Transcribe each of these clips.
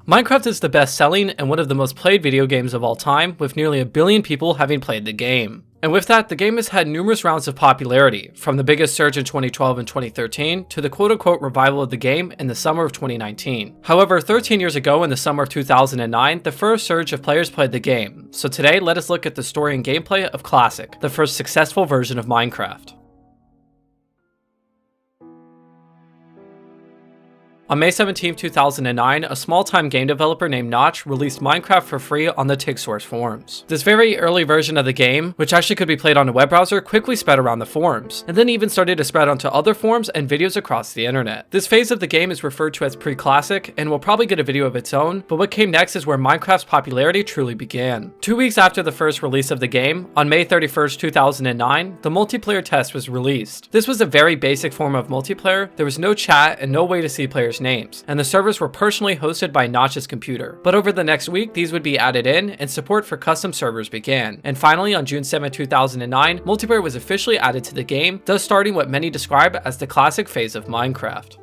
Minecraft is the best-selling and one of the most played video games of all time, with nearly 1 billion people having played the game. And with that, the game has had numerous rounds of popularity, from the biggest surge in 2012 and 2013 to the quote-unquote revival of the game in the summer of 2019. However, 13 years ago in the summer of 2009, the first surge of players played the game. So today, let us look at the story and gameplay of Classic, the first successful version of Minecraft. On May 17, 2009, a small-time game developer named Notch released Minecraft for free on the TigSource forums. This very early version of the game, which actually could be played on a web browser, quickly spread around the forums, and then even started to spread onto other forums and videos across the internet. This phase of the game is referred to as pre-classic, and will probably get a video of its own, but what came next is where Minecraft's popularity truly began. 2 weeks after the first release of the game, on May 31st, 2009, the multiplayer test was released. This was a very basic form of multiplayer. There was no chat and no way to see players' names, and the servers were personally hosted by Notch's computer. But over the next week, these would be added in, and support for custom servers began. And finally, on June 7, 2009, multiplayer was officially added to the game, thus starting what many describe as the classic phase of Minecraft.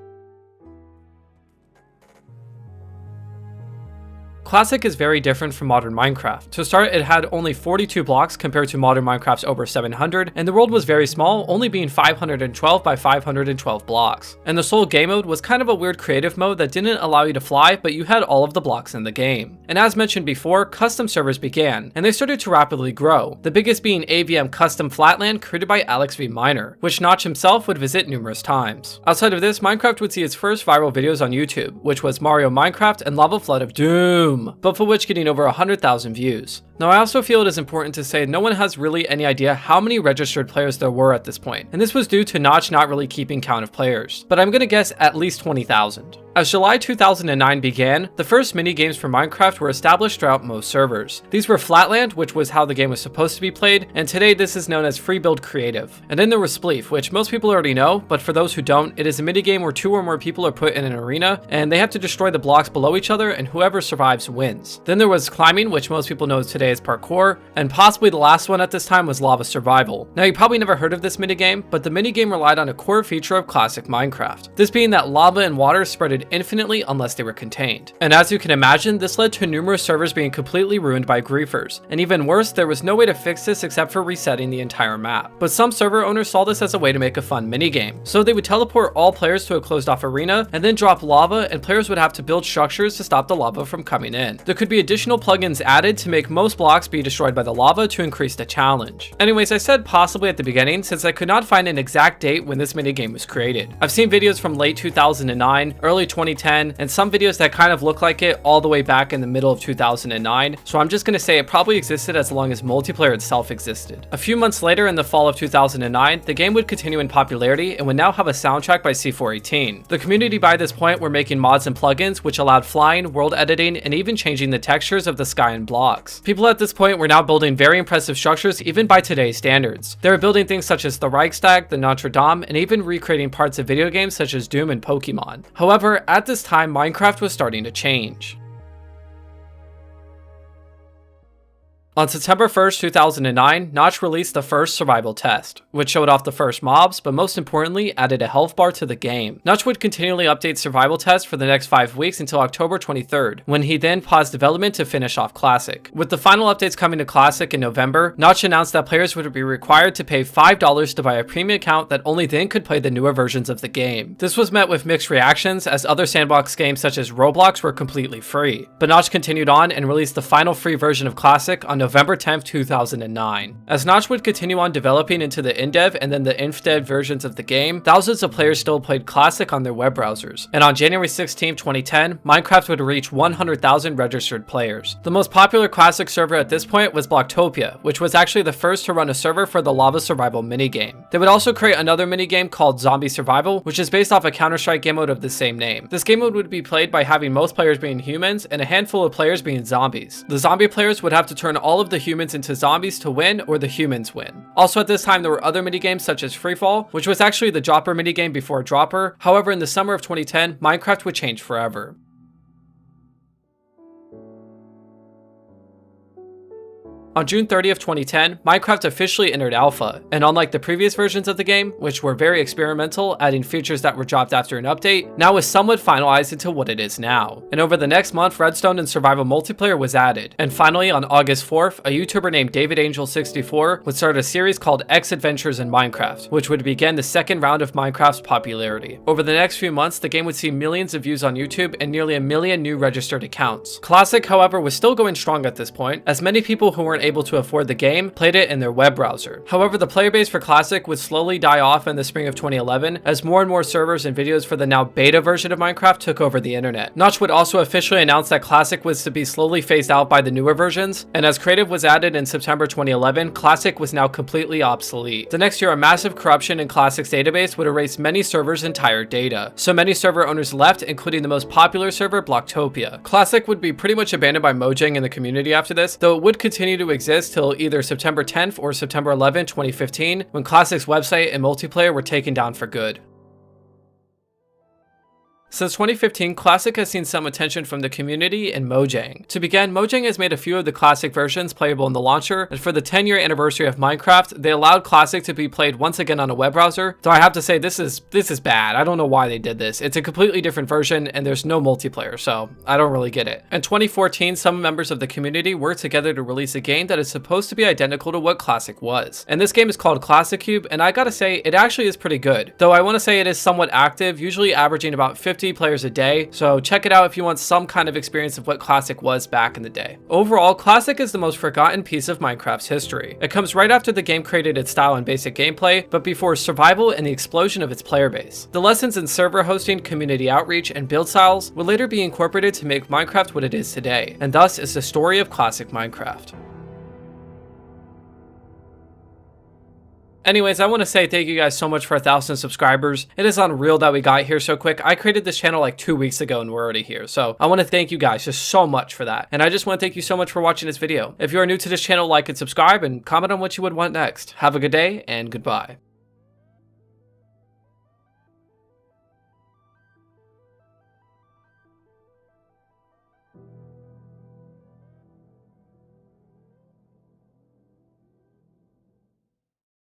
Classic is very different from modern Minecraft. To start, it had only 42 blocks compared to modern Minecraft's over 700, and the world was very small, only being 512 by 512 blocks. And the sole game mode was kind of a weird creative mode that didn't allow you to fly, but you had all of the blocks in the game. And as mentioned before, custom servers began, and they started to rapidly grow, the biggest being AVM Custom Flatland created by Alex V Miner, which Notch himself would visit numerous times. Outside of this, Minecraft would see its first viral videos on YouTube, which was Mario Minecraft and Lava Flood of Doom, but for which getting over 100,000 views. Now, I also feel it is important to say no one has really any idea how many registered players there were at this point, and this was due to Notch not really keeping count of players, but I'm gonna guess at least 20,000. As July 2009 began, the first mini-games for Minecraft were established throughout most servers. These were Flatland, which was how the game was supposed to be played, and today this is known as Free Build Creative. And then there was Spleef, which most people already know, but for those who don't, it is a minigame where 2 or more people are put in an arena, and they have to destroy the blocks below each other, and whoever survives wins. Then there was Climbing, which most people know today as Parkour, and possibly the last one at this time was Lava Survival. Now, you probably never heard of this minigame, but the minigame relied on a core feature of classic Minecraft, this being that lava and water spreaded infinitely unless they were contained. And as you can imagine, this led to numerous servers being completely ruined by griefers, and even worse, there was no way to fix this except for resetting the entire map. But some server owners saw this as a way to make a fun minigame, so they would teleport all players to a closed off arena and then drop lava, and players would have to build structures to stop the lava from coming in. There could be additional plugins added to make most blocks be destroyed by the lava to increase the challenge. Anyways, I said possibly at the beginning since I could not find an exact date when this minigame was created. I've seen videos from late 2009, early 2010, and some videos that kind of look like it all the way back in the middle of 2009, so I'm just gonna say it probably existed as long as multiplayer itself existed. A few months later, in the fall of 2009, the game would continue in popularity and would now have a soundtrack by C418. The community by this point were making mods and plugins which allowed flying, world editing, and even changing the textures of the sky and blocks. People at this point were now building very impressive structures even by today's standards. They were building things such as the Reichstag, the Notre Dame, and even recreating parts of video games such as Doom and Pokemon. However, at this time, Minecraft was starting to change. On September 1st, 2009, Notch released the first survival test, which showed off the first mobs, but most importantly, added a health bar to the game. Notch would continually update survival tests for the next 5 weeks until October 23rd, when he then paused development to finish off Classic. With the final updates coming to Classic in November, Notch announced that players would be required to pay $5 to buy a premium account that only then could play the newer versions of the game. This was met with mixed reactions, as other sandbox games such as Roblox were completely free. But Notch continued on and released the final free version of Classic on November 10th, 2009. As Notch would continue on developing into the in-dev and then the inf-dev versions of the game, thousands of players still played Classic on their web browsers. And on January 16, 2010, Minecraft would reach 100,000 registered players. The most popular Classic server at this point was Blocktopia, which was actually the first to run a server for the Lava Survival minigame. They would also create another minigame called Zombie Survival, which is based off a Counter-Strike game mode of the same name. This game mode would be played by having most players being humans and a handful of players being zombies. The zombie players would have to turn all of the humans into zombies to win, or the humans win. Also at this time, there were other minigames such as Freefall, which was actually the Dropper minigame before Dropper. However, in the summer of 2010, Minecraft would change forever. On June 30th, 2010, Minecraft officially entered alpha, and unlike the previous versions of the game, which were very experimental, adding features that were dropped after an update, now is somewhat finalized into what it is now. And over the next month, Redstone and survival multiplayer was added. And finally, on August 4th, a YouTuber named DavidAngel64 would start a series called X Adventures in Minecraft, which would begin the second round of Minecraft's popularity. Over the next few months, the game would see millions of views on YouTube and nearly 1 million new registered accounts. Classic, however, was still going strong at this point, as many people who weren't able to afford the game played it in their web browser. However, the player base for Classic would slowly die off in the spring of 2011 as more and more servers and videos for the now beta version of Minecraft took over the internet. Notch would also officially announce that Classic was to be slowly phased out by the newer versions, and as Creative was added in September 2011, Classic was now completely obsolete. The next year, a massive corruption in Classic's database would erase many servers' entire data. So many server owners left, including the most popular server, Blocktopia. Classic would be pretty much abandoned by Mojang and the community after this, though it would continue to exist till either September 10th or September 11th, 2015, when Classic's website and multiplayer were taken down for good. Since 2015, Classic has seen some attention from the community and Mojang. To begin, Mojang has made a few of the Classic versions playable in the launcher, and for the 10-year anniversary of Minecraft, they allowed Classic to be played once again on a web browser. Though I have to say, this is bad. I don't know why they did this. It's a completely different version, and there's no multiplayer, so I don't really get it. In 2014, some members of the community worked together to release a game that is supposed to be identical to what Classic was. And this game is called Classic Cube, and I gotta say, it actually is pretty good. Though I want to say it is somewhat active, usually averaging about 50 players a day, so check it out if you want some kind of experience of what Classic was back in the day. Overall, Classic is the most forgotten piece of Minecraft's history. It comes right after the game created its style and basic gameplay, but before survival and the explosion of its player base. The lessons in server hosting, community outreach, and build styles would later be incorporated to make Minecraft what it is today, and thus is the story of Classic Minecraft. Anyways, I want to say thank you guys so much for 1,000 subscribers. It is unreal that we got here so quick. I created this channel like 2 weeks ago and we're already here. So I want to thank you guys just so much for that. And I just want to thank you so much for watching this video. If you are new to this channel, like and subscribe and comment on what you would want next. Have a good day and goodbye.